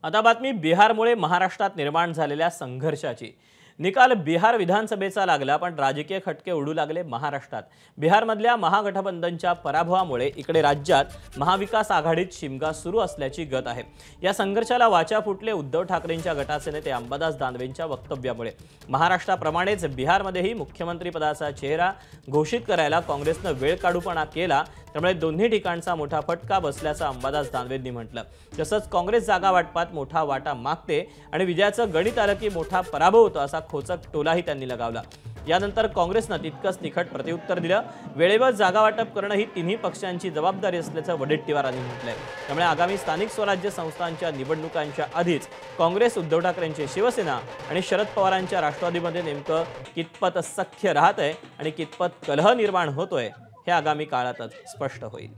आता बातमी बिहारमुळे महाराष्ट्रात निर्माण झालेल्या संघर्षाची। निकाल बिहार विधानसभेचा लागला, पण राजकीय खटके उडू लागले महाराष्ट्रात। बिहारमधल्या महागठबंधनच्या पराभवामुळे इकडे राज्यात महाविकास आघाडीत शिमगा सुरू असल्याची गत आहे। या संघर्षाला वाचा फुटले उद्धव ठाकरेंच्या गटाचे नेते अंबादास दानवेंच्या वक्तव्यामुळे। महाराष्ट्राप्रमाणेच बिहारमध्येही मुख्यमंत्री पदाचा चेहरा घोषित करायला काँग्रेसने वेळ काढूपणा केला, त्यामुळे दोन्ही ठिकाणचा मोठा फटका बसल्याचं अंबादास दानवेंनी म्हटलं। तसंच काँग्रेस जागा वाटपात मोठा वाटा मागते आणि विजयाचं गणित आलं की मोठा पराभव होतो असा खोचक टोलाही त्यांनी लगावला। यानंतर काँग्रेसने तितकंच निखट प्रत्युत्तर दिलं। वेळेवर जागा वाटप करणं ही तिन्ही पक्षांची जबाबदारी असल्याचं वडेट्टीवारांनी म्हटलंय। त्यामुळे आगामी स्थानिक स्वराज्य संस्थांच्या निवडणुकांच्या आधीच काँग्रेस, उद्धव ठाकरेंची शिवसेना आणि शरद पवारांच्या राष्ट्रवादीमध्ये नेमकं कितपत सख्य राहतंय आणि कितपत कलह निर्माण होतोय हे आगामी काळातच स्पष्ट होईल।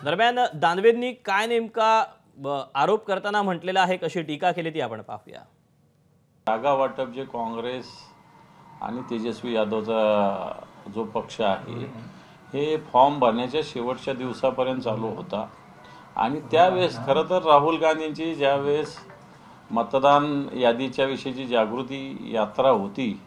दरम्यान दानवेंनी काय नेमका आरोप करताना म्हटलेला आहे, कशी टीका केली ती आपण पाहूया। जागा वाटप जे काँग्रेस आणि तेजस्वी यादवचा जो पक्ष आहे हे फॉर्म भरण्याच्या शेवटच्या दिवसापर्यंत चालू होता आणि त्यावेळेस खरं तर राहुल गांधींची ज्यावेळेस मतदान यादीच्या विषयीची जागृती यात्रा होती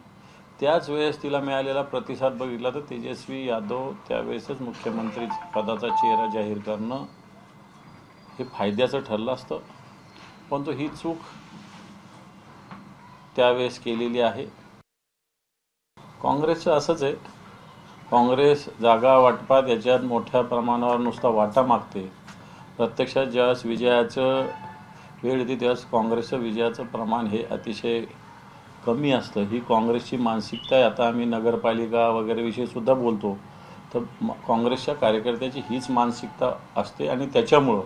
त्याच वेळेस तिला मिळालेला प्रतिसाद बघितला तर तेजस्वी यादव त्यावेळेसच मुख्यमंत्री पदाचा चेहरा जाहीर करणं हे फायद्याचं ठरलं असतं, पण ही चूक त्यावेळेस केलेली आहे। काँग्रेसचं असंच आहे, काँग्रेस जागा वाटपात याच्यात मोठ्या प्रमाणावर नुसता वाटा मागते। प्रत्यक्षात ज्यावेळेस विजयाचं वेळ येते त्यावेळेस काँग्रेसचं विजयाचं प्रमाण हे अतिशय कमी असतं। ही काँग्रेसची मानसिकता आहे। आता आम्ही नगरपालिका वगैरे विषयी सुद्धा बोलतो तर काँग्रेसच्या कार्यकर्त्याची हीच मानसिकता असते आणि त्याच्यामुळं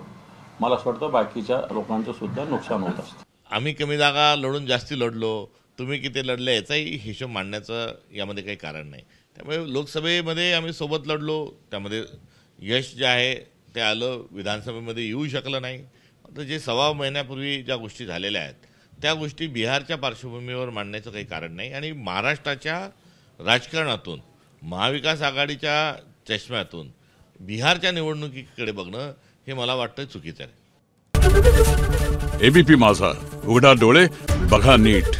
मला असं वाटतं बाकीच्या लोकांचं सुद्धा नुकसान होत असतं। आम्ही कमी जागा लढून जास्ती लढलो, तुम्ही किती लढले याचाही हिशोब मांडण्याचं यामध्ये काही कारण नाही। त्यामुळे लोकसभेमध्ये आम्ही सोबत लढलो, त्यामध्ये यश जे आहे ते आलं, विधानसभेमध्ये येऊ शकलं नाही। तर जे 1.25 महिन्यापूर्वी ज्या गोष्टी झालेल्या आहेत त्या गोष्टी बिहारच्या पार्श्वभूमीवर मांडण्याचं काही कारण नाही आणि महाराष्ट्राच्या राजकारणातून महाविकास आघाडीच्या चष्म्यातून बिहारच्या निवडणुकीकडे बघणं हे मला वाटतं चुकीचं आहे। एबीपी माझा, उघडा डोळे बघा नीट।